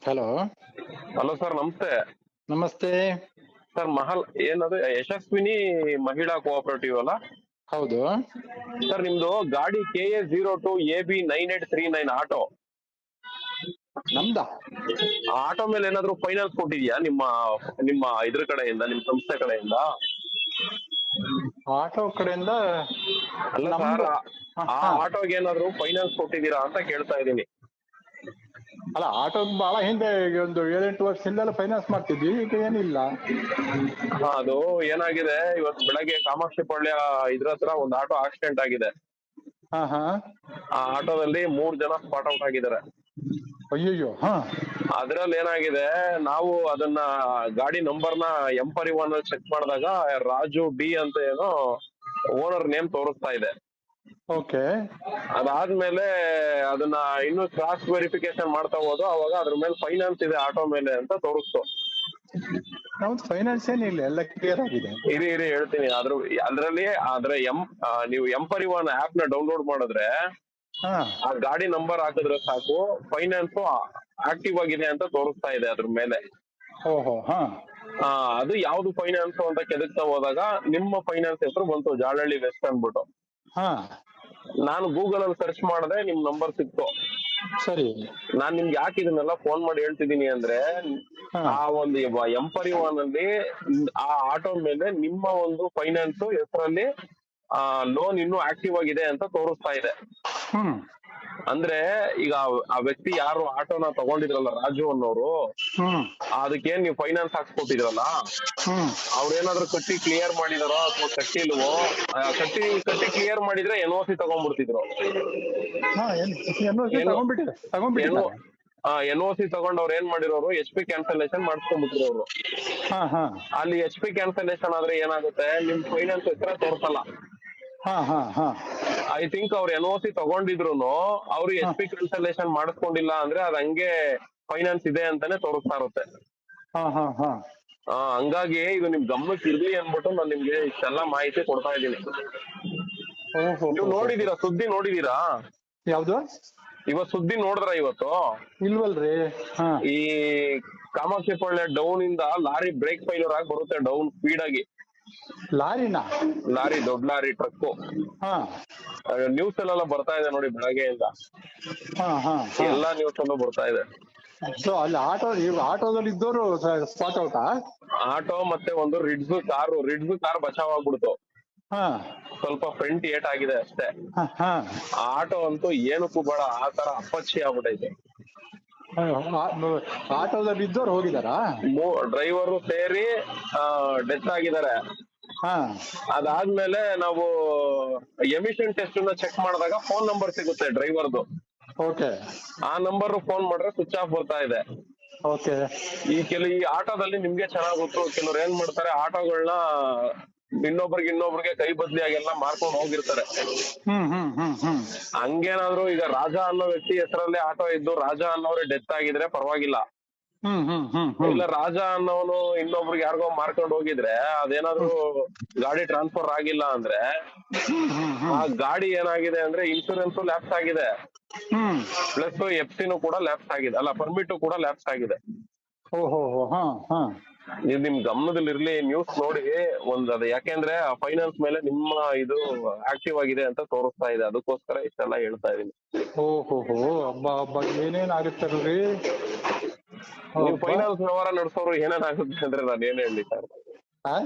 Hello. Hello sir, ನಮಸ್ತೆ. ನಮಸ್ತೆ. Sir ಏನದು ಯಶಸ್ವಿನಿ ಮಹಿಳಾ ಕೋಆಪರೇಟಿವ್ ಅಲ್ಲ? ಹೌದು. ಸರ್, ನಿಮ್ದು ಗಾಡಿ KA02AB9839 ಆಟೋ. ನಮ್ದ ಆಟೋ ಮೇಲೆ ಏನಾದ್ರು ಫೈನಾನ್ಸ್ ಕೊಟ್ಟಿದ್ಯಾ ನಿಮ್ಮ ನಿಮ್ಮ ಇದ್ರ ಕಡೆಯಿಂದ, ನಿಮ್ ಸಂಸ್ಥೆ ಕಡೆಯಿಂದ? ಆಟೋ ಕಡೆಯಿಂದ ಅಲ್ಲ ಸರ್, ನಮ್ದು ಆ ಆಟೋಗೆ ಏನಾದ್ರು ಫೈನಾನ್ಸ್ ಕೊಟ್ಟಿದ್ದೀರಾ ಅಂತ ಕೇಳ್ತಾ ಇದ್ದೀನಿ. ಅಲ್ಲ, ಆಟೋ ಬಹಳ ಹಿಂದೆ ಒಂದು 7-8 ವರ್ಷದಿಂದೆಲ್ಲ ಫೈನಾನ್ಸ್ ಮಾಡ್ತಿದ್ವಿ, ಈಗ ಏನಿಲ್ಲ. ಅದು ಏನಾಗಿದೆ, ಇವತ್ತು ಬೆಳಗ್ಗೆ ಕಾಮಾಕ್ಷಿ ಪಾಳ್ಯ ಇದ್ರ ಹತ್ರ ಒಂದು ಆಟೋ ಆಕ್ಸಿಡೆಂಟ್ ಆಗಿದೆ. ಹಾ ಹಾ. ಆ ಆಟೋದಲ್ಲಿ 3 ಜನ ಸ್ಪಾಟ್ ಔಟ್ ಆಗಿದ್ದಾರೆ. ಅಯ್ಯಯ್ಯೋ. ಹಾ. ಅದ್ರಲ್ಲಿ ಏನಾಗಿದೆ, ನಾವು ಅದನ್ನ ಗಾಡಿ ನಂಬರ್ನ M41 ಚೆಕ್ ಮಾಡಿದಾಗ ರಾಜು ಡಿ ಅಂತ ಏನೋ ಓನರ್ ನೇಮ್ ತೋರಿಸ್ತಾ ಇದೆ. ಓಕೆ. ಅದಾದ್ಮೇಲೆ ಅದನ್ನ ಇನ್ನು ಕ್ರಾಸ್ ವೆರಿಫಿಕೇಶನ್ ಮಾಡ್ತಾ ಹೋದು, ಅವಾಗ ಅದ್ರ ಮೇಲೆ ಫೈನಾನ್ಸ್ ಇದೆ ಆಟೋ ಮೇಲೆ ಅಂತ ತೋರಿಸ್ತು. ನಮ್ದು ಫೈನಾನ್ಸ್ ಏನಿಲ್ಲ, ಎಲ್ಲ ಕ್ಲಿಯರ್ ಆಗಿದೆ. ಇರಿ ಹೇಳ್ತೀನಿ. ಅದ್ರಲ್ಲಿ ನೀವು M41 ಆಪ್ ನ ಡೌನ್ಲೋಡ್ ಮಾಡಿದ್ರೆ ಆ ಗಾಡಿ ನಂಬರ್ ಹಾಕಿದ್ರೆ ಸಾಕು, ಫೈನಾನ್ಸ್ ಆಕ್ಟಿವ್ ಆಗಿದೆ ಅಂತ ತೋರಿಸ್ತಾ ಇದೆ ಅದ್ರ ಮೇಲೆ. ಓಹೋ. ಹಾ. ಅದು ಯಾವ್ದು ಫೈನಾನ್ಸ್ ಅಂತ ಕೆದಕ್ತಾ ಹೋದಾಗ ನಿಮ್ಮ ಫೈನಾನ್ಸ್ ಹೆಸರು ಬಂತು, ಜಾಲಹಳ್ಳಿ ವೆಸ್ಟ್ ಅನ್ಬಿಟ್ಟು. ಹಾ. ನಾನು ಗೂಗಲ್ ಅಲ್ಲಿ ಸರ್ಚ್ ಮಾಡಿದೆ, ನಿಮ್ ನಂಬರ್ ಸಿಕ್ತು. ಸರಿ. ನಾನ್ ನಿಮ್ಗೆ ಯಾಕೆ ಇದನ್ನೆಲ್ಲ ಫೋನ್ ಮಾಡಿ ಹೇಳ್ತಿದ್ದೀನಿ ಅಂದ್ರೆ, ಆ ಒಂದು M41 ಅಲ್ಲಿ ಆ ಆಟೋ ಮೇಲೆ ನಿಮ್ಮ ಒಂದು ಫೈನಾನ್ಸ್ ಹೆಸರಲ್ಲಿ ಲೋನ್ ಇನ್ನೂ ಆಕ್ಟಿವ್ ಆಗಿದೆ ಅಂತ ತೋರಿಸ್ತಾ ಇದೆ. ಅಂದ್ರೆ ಈಗ ಆ ವ್ಯಕ್ತಿ ಯಾರು ಆಟೋನ ತಗೊಂಡಿದ್ರಲ್ಲ, ರಾಜು ಅನ್ನೋರು, ಅದಕ್ಕೇನ್ ನೀವು ಫೈನಾನ್ಸ್ ಹಾಕ್ಸ್ಕೊಟ್ಟಿದ್ರಲ್ಲ, ಅವ್ರೇನಾದ್ರು ಕಟ್ಟಿ ಕ್ಲಿಯರ್ ಮಾಡಿದಾರೋ ಅಥವಾ ಕಟ್ಟಿಲ್ವೋ? ಕಟ್ಟಿ ಕ್ಲಿಯರ್ ಮಾಡಿದ್ರೆ NOC ತಗೊಂಡ್ಬಿಡ್ತಿದ್ರು. NOC ತಗೊಂಡ್ ಅವ್ರು ಏನ್ ಮಾಡಿರೋರು, HP ಕ್ಯಾನ್ಸಲೇಷನ್ ಮಾಡಿಸ್ಕೊಂಡ್ಬಿಟ್ರು ಅವರು. ಅಲ್ಲಿ HP ಕ್ಯಾನ್ಸಲೇಷನ್ ಆದ್ರೆ ಏನಾಗುತ್ತೆ, ನಿಮ್ ಫೈನಾನ್ಸ್ ಹೆಸರೇ ತೋರ್ಸಲ್ಲ. ಐ ಥಿಂಕ್ ಅವ್ರು NOC ತಗೊಂಡಿದ್ರು ಅವ್ರು SP ಕ್ಯಾನ್ಸಲೇಷನ್ ಮಾಡಿಸ್ಕೊಂಡಿಲ್ಲ ಅಂದ್ರೆ ಅದ್ ಹಂಗೆ ಫೈನಾನ್ಸ್ ಇದೆ ಅಂತಾನೆ ತೋರಿಸ್ತಾ ಇರುತ್ತೆ. ಹಂಗಾಗಿ ಇದು ನಿಮ್ ಗಮನಕ್ಕೆ ಇರ್ಲಿ ಅನ್ಬಿಟ್ಟು ನಾನು ನಿಮ್ಗೆ ಇಷ್ಟೆಲ್ಲ ಮಾಹಿತಿ ಕೊಡ್ತಾ ಇದ್ದೀನಿ. ನೀವು ನೋಡಿದೀರಾ ಸುದ್ದಿ? ನೋಡಿದೀರಾ? ಯಾವ್ದು? ಇವತ್ ಸುದ್ದಿ ನೋಡಿದ್ರ ಇವತ್ತು? ಇಲ್ವಲ್ರಿ. ಈ ಕಾಮಾಕ್ಷಿ ಪಾಳ್ಯ ಡೌನ್ ಇಂದ ಲಾರಿ ಬ್ರೇಕ್ ಫೈಲ್ಯೂರ್ ಆಗಿ ಬರುತ್ತೆ ಡೌನ್ ಸ್ಪೀಡ್ ಆಗಿ. ಲಾರಿ ದೊಡ್ಡ ಲಾರಿ ಟ್ರಕ್ ನ್ಯೂಸ್ ಅಲ್ಲೆಲ್ಲ ಬರ್ತಾ ಇದೆ ನೋಡಿ, ಬೆಳಗ್ಗೆಯಿಂದ ಎಲ್ಲಾ ನ್ಯೂಸ್ ಅಲ್ಲೂ ಬರ್ತಾ ಇದೆ. ಅಲ್ಲಿ ಆಟೋದಲ್ಲಿ ಇದ್ದವರು ಸ್ಪಾಟ್ ಔಟ್. ಆಟೋ ಮತ್ತೆ ಒಂದು ರಿಡ್ಸ್ ಕಾರ್ ಬಚಾವ್ ಆಗ್ಬಿಡ್ತು. ಸ್ವಲ್ಪ ಫ್ರಂಟ್ ಏಟ್ ಆಗಿದೆ ಅಷ್ಟೇ. ಆಟೋ ಅಂತೂ ಏನಕ್ಕೂ ಬೇಡ, ಆ ತರ ಅಪ್ಪಚ್ಚಿ ಆಗ್ಬಿಟ್ಟೈತೆ. ಆಟೋದಲ್ಲಿ ಇದ್ದವ್ರು ಹೋಗಿದಾರಾ? ಡ್ರೈವರು ಸೇರಿ ಡೆತ್ ಆಗಿದ್ದಾರೆ. ಅದಾದ್ಮೇಲೆ ನಾವು ಎಮಿಷನ್ ಟೆಸ್ಟ್ ಚೆಕ್ ಮಾಡಿದಾಗ ಫೋನ್ ನಂಬರ್ ಸಿಗುತ್ತೆ ಡ್ರೈವರ್ದು. ಆ ನಂಬರ್ ಫೋನ್ ಮಾಡ್ರೆ ಸ್ವಿಚ್ ಆಫ್ ಬರ್ತಾ ಇದೆ. ಈ ಆಟೋದಲ್ಲಿ ನಿಮ್ಗೆ ಚೆನ್ನಾಗ್ ಗೊತ್ತು, ಕೆಲವ್ರು ಏನ್ ಮಾಡ್ತಾರೆ, ಆಟೋಗಳನ್ನ ಇನ್ನೊಬ್ರಿಗೆ ಕೈ ಬದ್ಲಿಯಾಗೆಲ್ಲ ಮಾರ್ಕೊಂಡು ಹೋಗಿರ್ತಾರೆ. ಹಂಗೇನಾದ್ರು ಈಗ ರಾಜ ಅನ್ನೋ ವ್ಯಕ್ತಿ ಹೆಸರಲ್ಲಿ ಆಟೋ ಇದ್ದು ರಾಜ ಅನ್ನೋರು ಡೆತ್ ಆಗಿದ್ರೆ ಪರವಾಗಿಲ್ಲ. ಇಲ್ಲ ರಾಜ ಅನ್ನೋನು ಇನ್ನೊಬ್ರಿಗೆ ಯಾರಿಗೋ ಮಾರ್ಕೊಂಡು ಹೋಗಿದ್ರೆ, ಅದೇನಾದ್ರು ಗಾಡಿ ಟ್ರಾನ್ಸ್ಫರ್ ಆಗಿಲ್ಲ ಅಂದ್ರೆ ಆ ಗಾಡಿ ಏನಾಗಿದೆ ಅಂದ್ರೆ ಇನ್ಶೂರೆನ್ಸ್ ಲ್ಯಾಪ್ಸ್ ಆಗಿದೆ, ಪ್ಲಸ್ FC ಕೂಡ ಲ್ಯಾಪ್ಸ್ ಆಗಿದೆ, ಅಲ್ಲ ಪರ್ಮಿಟ್ ಕೂಡ ಲ್ಯಾಪ್ಸ್ ಆಗಿದೆ. ನೀವು ನಿಮ್ ಗಮನದಲ್ಲಿ ಇರ್ಲಿ, ನ್ಯೂಸ್ ನೋಡಿ ಅದು ಯಾಕೆಂದ್ರೆ ಫೈನಾನ್ಸ್ ಮೇಲೆ ನಿಮ್ಮ ಇದು ಆಕ್ಟಿವ್ ಆಗಿದೆ ಅಂತ ತೋರಿಸ್ತಾ ಇದೆ, ಅದಕ್ಕೋಸ್ಕರ ಇಷ್ಟೆಲ್ಲ ಹೇಳ್ತಾ ಇದೀನಿ. ಏನೇನಾಗುತ್ತಲ್ರಿ ನೀವು ಫೈನಾನ್ಸ್ ವ್ಯವಹಾರ ನಡೆಸೋರು ಏನೇನಾಗುತ್ತೆ ಅಂದ್ರೆ ನಾನು ಏನ್ ಹೇಳಿ ಸರ್,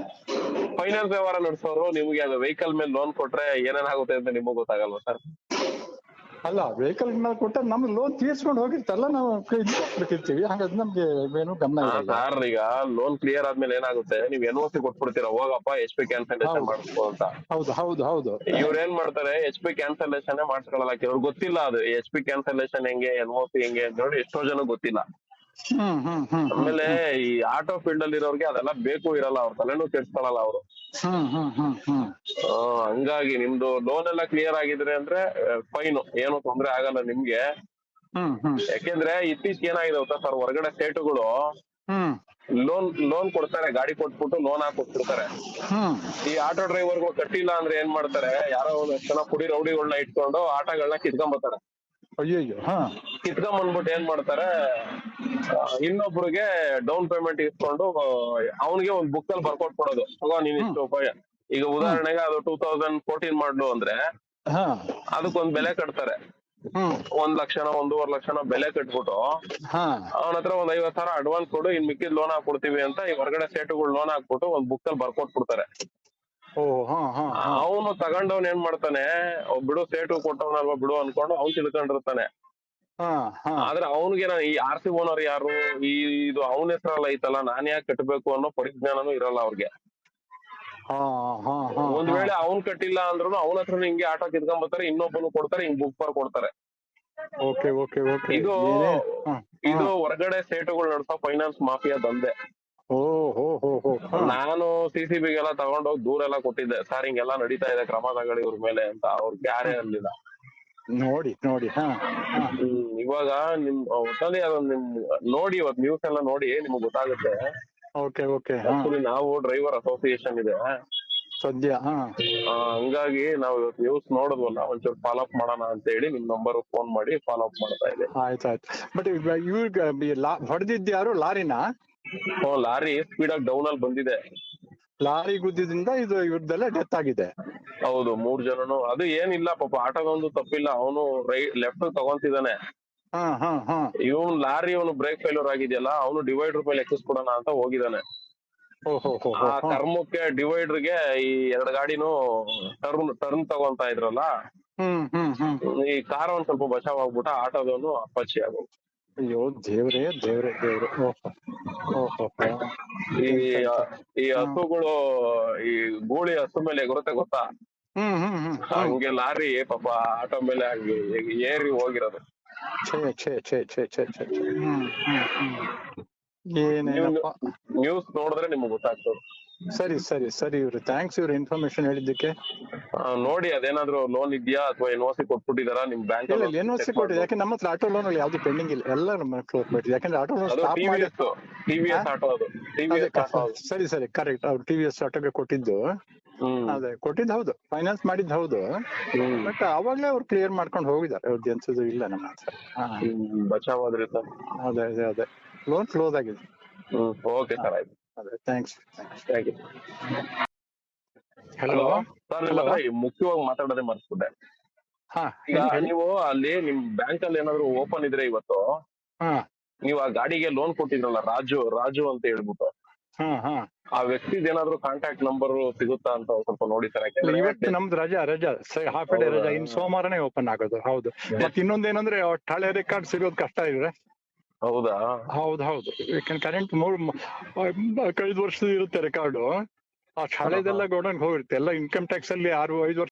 ಫೈನಾನ್ಸ್ ವ್ಯವಹಾರ ನಡೆಸೋರು ನಿಮ್ಗೆ ಅದು ವೆಹಿಕಲ್ ಮೇಲೆ ಲೋನ್ ಕೊಟ್ರೆ ಏನೇನಾಗುತ್ತೆ ಅಂತ ನಿಮಗ್ ಗೊತ್ತಾಗಲ್ವಾ ಸರ್? ಅಲ್ಲ, ವೆಹಿಕಲ್ ಮೇಲೆ ಕೊಟ್ಟ ನಮ್ಗೆ ಲೋನ್ ತೀರ್ಸ್ಕೊಂಡು ಹೋಗಿರ್ತಲ್ಲ, ನಾವು ಬಿಟ್ಟಿರ್ತೀವಿ, ಹಾಗಾದ್ರೆ ನಮ್ಗೆ ಏನು ಗಮನ ಇಲ್ಲ ಸರ್. ಈಗ ಲೋನ್ ಕ್ಲಿಯರ್ ಆದ್ಮೇಲೆ ಏನಾಗುತ್ತೆ, ನೀವು NOC ಕೊಟ್ಬಿಡ್ತೀರಾ, ಹೋಗಪ್ಪ SP ಕ್ಯಾನ್ಸಲೇಷನ್ ಮಾಡಿಸ್ಕೋ ಅಂತ. ಹೌದು. ಇವ್ರ ಏನ್ ಮಾಡ್ತಾರೆ, SP ಕ್ಯಾನ್ಸಲೇಷನ್ ಮಾಡಿಸ್ಕೊಳ್ಳಲ್ಲ. ಅವ್ರಿಗೆ ಗೊತ್ತಿಲ್ಲ ಅದು SP ಕ್ಯಾನ್ಸಲೇಷನ್ ಹೆಂಗೆ, NOC ಹೆಂಗೆ ಅಂತ ಹೇಳಿ ಎಷ್ಟೋ ಜನ ಗೊತ್ತಿಲ್ಲ. ಆಮೇಲೆ ಈ ಆಟೋ ಫೀಲ್ಡ್ ಅಲ್ಲಿ ಇರೋರ್ಗೆ ಅದೆಲ್ಲ ಬೇಕು ಇರಲ್ಲ, ಅವ್ರ ತಲೆನೂ ಕೆಡ್ಸ್ಕೊಳಲ್ಲ ಅವರು. ಹಂಗಾಗಿ ನಿಮ್ದು ಲೋನ್ ಎಲ್ಲ ಕ್ಲಿಯರ್ ಆಗಿದ್ರೆ ಅಂದ್ರೆ ಫೈನ್, ಏನು ತೊಂದ್ರೆ ಆಗಲ್ಲ ನಿಮ್ಗೆ. ಯಾಕೆಂದ್ರೆ ಇತ್ತೀಚೆಗೆ ಏನಾಗಿದೆ ಗೊತ್ತಾ ಸರ್, ಹೊರಗಡೆ ಸ್ಟೇಟ್ಗಳು ಲೋನ್ ಕೊಡ್ತಾರೆ, ಗಾಡಿ ಕೊಟ್ಬಿಟ್ಟು ಲೋನ್ ಹಾಕೊಟ್ಬಿಡ್ತಾರೆ. ಈ ಆಟೋ ಡ್ರೈವರ್ಗಳು ಕಟ್ಟಿಲ್ಲ ಅಂದ್ರೆ ಏನ್ ಮಾಡ್ತಾರೆ, ಯಾರೋ ಒಂದಷ್ಟು ಜನ ಪುಡಿ ರೌಡಿಗಳನ್ನ ಇಟ್ಕೊಂಡು ಆಟೋಗಳನ್ನ ಕಿತ್ಕೊಂಡ್ಬರ್ತಾರೆ. ಅಯ್ಯಯ್ಯೋ ಹಾ ಕಿತ್ಕೊಂಡ್ಬಂದ್ಬಿಟ್ಟು ಏನ್ ಮಾಡ್ತಾರೆ, ಇನ್ನೊಬ್ರಿಗೆ ಡೌನ್ ಪೇಮೆಂಟ್ ಇಸ್ಕೊಂಡು ಅವನಿಗೆ ಒಂದ್ ಬುಕ್ ಅಲ್ಲಿ ಬರ್ಕೊಟ್ಬಿಡೋದು, ತಗೋ ನೀನ್ ಇಷ್ಟು ರೂಪಾಯಿ. ಈಗ ಉದಾಹರಣೆಗೆ ಅದು 2014 ಮಾಡ್ಲು ಅಂದ್ರೆ ಹಾ ಅದಕ್ಕೊಂದ್ ಬೆಲೆ ಕಟ್ತಾರೆ. ಹ್ಮ್ 1 ಲಕ್ಷನೋ 1.5 ಲಕ್ಷನೋ ಬೆಲೆ ಕಟ್ಬಿಟ್ಟು ಹಾ ಅವನ ಹತ್ರ ಒಂದ್ 50,000 ಅಡ್ವಾನ್ಸ್ ಕೊಡು, ಇನ್ ಮಿಕ್ಕಿದ್ ಲೋನ್ ಹಾಕೊಡ್ತೀವಿ ಅಂತ ಈ ಹೊರಗಡೆ ಸೇಟುಗಳು ಲೋನ್ ಹಾಕ್ಬಿಟ್ಟು ಒಂದ್ ಬುಕ್ ಅಲ್ಲಿ ಬರ್ಕೊಟ್ಬಿಡ್ತಾರೆ. ಓ ಹಾ ಹಾ ಹಾ ಅವನು ತಗೊಂಡವ್ನ್ ಏನ್ ಮಾಡ್ತಾನೆ, ಬಿಡು ಸೇಟು ಕೊಟ್ಟವನಲ್ವಾ ಬಿಡು ಅನ್ಕೊಂಡು ಅವ್ನ್ ತಿಳ್ಕೊಂಡಿರ್ತಾನೆ. ಹಾ ಹಾ ಆದ್ರೆ ಅವನಿಗೆ ಈ ಆರ್ ಸಿ ಓನರ್ ಯಾರು, ಇದು ಅವನ ಹೆಸರಲ್ಲ ಐತಲ್ಲ, ನಾನ್ ಯಾಕೆ ಕಟ್ಟಬೇಕು ಅನ್ನೋ ಪರಿಜ್ಞಾನನೂ ಇರಲ್ಲ ಅವ್ರಿಗೆ. ಹಾ ಹಾ ಹಾ ಒಂದ್ ವೇಳೆ ಅವ್ನ್ ಕಟ್ಟಿಲ್ಲ ಅಂದ್ರೂ ಅವನ ಹತ್ರ ಹಿಂಗೆ ಆಟೋ ಕಿತ್ಕೊಂಡ್ ಬರ್ತಾರೆ, ಇನ್ನೊಬ್ಬನು ಕೊಡ್ತಾರೆ, ಹಿಂಗ್ ಬುಕ್ ಬರ್ ಕೊಡ್ತಾರೆ. ಓಕೆ ಓಕೆ ಓಕೆ ಇದು ಏನೇ ಹಾ ಇದು ಹೊರಗಡೆ ಸೇಟುಗಳು ನಡೆಸೋ ಫೈನಾನ್ಸ್ ಮಾಫಿಯಾ ದಂಧೆ. ಓ ಹೋ ಹೋ ಹೋ ಹಾ ನಾನು CCBಗೆಲ್ಲ ತಗೊಂಡೋಗಿ ದೂರ ಎಲ್ಲ ಕೊಟ್ಟಿದ್ದೆ, ಸರ್ ಹಿಂಗೆಲ್ಲ ನಡೀತಾ ಇದೆ, ಕ್ರಮ ತಗೊಳ್ಳಿ ಇವ್ರ ಮೇಲೆ ಅಂತ. ಅವ್ರಿಗೆ ಯಾರೇ ಅನ್ಲಿಲ್ಲ. ನೋಡಿ ನೋಡಿ ಹಾ ಹಾ ಇವಾಗ ನಿಮ್ ಒಟ್ಟಲ್ಲಿ ಅದೊಂದ್ ನಿಮ್ ನೋಡಿ, ಇವತ್ತು ನ್ಯೂಸ್ ಎಲ್ಲ ನೋಡಿ ನಿಮ್ಗೆ ಗೊತ್ತಾಗುತ್ತೆ. ಓಕೆ ಓಕೆ ಹಾ ಆಕ್ಚುಲಿ ನಾವು ಡ್ರೈವರ್ ಅಸೋಸಿಯೇಷನ್ ಇದೆ, ಸದ್ಯ ಹಾ ಹಂಗಾಗಿ ನಾವು ಇವತ್ತು ನ್ಯೂಸ್ ನೋಡಿದ್ವಲ್ಲ, ಒಂಚೂರು ಫಾಲೋ ಅಪ್ ಮಾಡೋಣ ಅಂತ ಹೇಳಿ ನಿಮ್ ನಂಬರ್ ಫೋನ್ ಮಾಡಿ ಫಾಲೋ ಅಪ್ ಮಾಡ್ತಾ ಇದೆ. ಆಯ್ತಾಯ್ತು. ಬಟ್ ಇವ್ರಿಗೆ ಹೊಡೆದಿದ್ದು ಯಾರು? ಲಾರಿನ? ಲಾರಿ ಸ್ಪೀಡ್ ಆಗಿ ಡೌನ್ ಅಲ್ಲಿ ಬಂದಿದೆ. ಲಾರಿ ಗುದ್ದಿದಿಂದ ಇದು ಇವ್ರದ್ದೆಲ್ಲ ಡೆತ್ ಆಗಿದೆ. ಹೌದು, 3 ಜನನು. ಅದು ಏನಿಲ್ಲ ಪಾಪ, ಆಟೋದೊಂದು ತಪ್ಪಿಲ್ಲ, ಅವನು ಲೆಫ್ಟ್ ತಗೊಂತಿದ್ದಾನೆ. ಹಾ ಹಾ ಹಾ ಇವನ್ ಲಾರಿ ಅವನು ಬ್ರೇಕ್ ಫೇಲ್ಯೂರ್ ಆಗಿದೆಯಲ್ಲ, ಅವನು ಡಿವೈಡರ್ ಮೇಲೆ ಎಕ್ಕಿಸ್ಬಿಡೋಣ ಅಂತ ಹೋಗಿದ್ದಾನೆ. ಓಹೋ ಆ ಕರ್ಮಕ್ಕೆ ಡಿವೈಡರ್ಗೆ ಈ 2 ಗಾಡಿನೂ ಟರ್ನ್ ತಗೊಂತಾ ಇದ್ರಲ್ಲ, ಹ್ಮ್ ಹ್ಮ್ ಹ್ಮ್ ಈ ಕಾರ್ ಒಂದ್ ಸ್ವಲ್ಪ ಬಚಾವ್ ಆಗ್ಬಿಟ್ಟ, ಆಟೋದವನು ಅಪ್ಪಚ್ಚಿ ಆಗೋ. ಅಯ್ಯೋ ದೇವ್ರೇ ದೇವ್ರೇ ದೇವ್ರೆ. ಓಹೋ ಓಹೋ ಈ ಹಸುಗಳು, ಈ ಗೂಳಿ ಹಸು ಮೇಲೆ ಎಗರುತ್ತೆ ಗೊತ್ತಾ, ಹ್ಮ್ ಹ್ಮ್ ಹ್ಮ್ ಹಂಗೆ ಲಾರಿ ಪಾಪ ಆಟೋ ಮೇಲೆ ಆಗಿ ಏರಿ ಹೋಗಿರೋದು. ಛೇ ಛೇ ಛೇ ಛೇ ಛೇ ಛೇ ಹ್ಮ್ ಹ್ಮ್ ಹ್ಮ್ ಏನೇನಪ್ಪ. ನ್ಯೂಸ್ ನೋಡಿದ್ರೆ ನಿಮ್ಗೆ ಗೊತ್ತಾಗ್ತದೆ. ಸರಿ ಸರಿ ಸರಿ ಇವ್ರು ಥ್ಯಾಂಕ್ಸ್ ಇವ್ರ ಇನ್ಫಾರ್ಮೇಶನ್ ಹೇಳಿದ್ದಕ್ಕೆ. ನೋಡಿ ಅದೇನಾದ್ರು ಲೋನ್ ಇದೆಯಾ ಅಥವಾ NOC ಕೊಟ್ಬಿಟ್ಟಿದಾರಾ ನಿಮ್ ಬ್ಯಾಂಕ್? ಇಲ್ಲ NOC ಕೊಟ್ಟಿದೆ, ಯಾಕೆ ನಮ್ಮ ಹತ್ರ ಆಟೋ ಲೋನ್ ಅಲ್ಲಿ ಯಾವ್ದು ಪೆಂಡಿಂಗ್ ಇಲ್ಲ, ಎಲ್ಲ ಕ್ಲೋಸ್ ಮಾಡಿದ್ವಿ. ಯಾಕಂದ್ರೆ ಆಟೋ ಲೋನ್ ಸ್ಟಾಪ್ ಮಾಡಿ TVS ಆಟೋ ಅದು. ಸರಿ ಸರಿ ಕರೆಕ್ಟ್, ಅವ್ರು TVS ಆಟೋಗೆ ಕೊಟ್ಟಿದ್ದು. ಅದೇ ಕೊಟ್ಟಿದ್ದು ಹೌದು, ಫೈನಾನ್ಸ್ ಮಾಡಿದ್ದು ಹೌದು. ಬಟ್ ಅವಾಗ್ಲೇ ಅವ್ರು ಕ್ಲಿಯರ್ ಮಾಡ್ಕೊಂಡು ಹೋಗಿದ್ದಾರೆ, ಅವ್ರದ್ದು ಎಂತದ್ದು ಇಲ್ಲ ನಮ್ಮ ಹತ್ರ. ಬಚಾವ್ ಆದ್ರಿ ಸರ್. ಅದೇ ಅದೇ ಅದೇ ಲೋನ್ ಕ್ಲೋಸ್ ಆಗಿದೆ. ಓಕೆ ಸರ್, ಆಯ್ತು. ಅದೇ thanks. Thank you. Hello sir, ಮುಖ್ಯವಾಗಿ ಮಾತಾಡೋದೇ ಮರ್ಸ್ಬಿಟ್ಟೆ. ಹಾ ಈಗ ನೀವು ಅಲ್ಲಿ ನಿಮ್ ಬ್ಯಾಂಕ್ ಅಲ್ಲಿ ಏನಾದ್ರು ಓಪನ್ ಇದ್ರೆ ಇವತ್ತು, ಹಾ ನೀವು ಆ ಗಾಡಿಗೆ ಲೋನ್ ಕೊಟ್ಟಿದ್ರಲ್ಲ, ರಾಜು ಅಂತ ಹೇಳ್ಬಿಟ್ಟು, ಹಾ ಹಾ ಆ ವ್ಯಕ್ತಿದ್ ಏನಾದ್ರು ಕಾಂಟ್ಯಾಕ್ಟ್ ನಂಬರ್ ಸಿಗುತ್ತಾ ಅಂತ ಸ್ವಲ್ಪ ನೋಡಿ ಸರ್. ಇವತ್ತು ನಮ್ದು ರಜಾ ಹಾಫ್ ಡೇ ರಜಾ, ಇನ್ನು ಸೋಮವಾರನೇ ಓಪನ್ ಆಗೋದು. ಹೌದು. ಮತ್ತೆ ಇನ್ನೊಂದೇನಂದ್ರೆ ಹಳೆ ರೆಕಾರ್ಡ್ ಸಿಗೋದು ಕಷ್ಟ ಇದೆ. ಹೌದಾ? ಹೌದು ಹೌದು, ಯಾಕಂದ್ರೆ ಕರೆಂಟ್ 5 ವರ್ಷದ ಇರುತ್ತೆ ರೆಕಾರ್ಡು. ಆ ಹಳೆದೆಲ್ಲ ಗೋಡನ್ಗೆ ಹೋಗಿರುತ್ತೆ, ಎಲ್ಲ ಇನ್ಕಮ್ ಟ್ಯಾಕ್ಸ್ ಅಲ್ಲಿ 6-5 ವರ್ಷ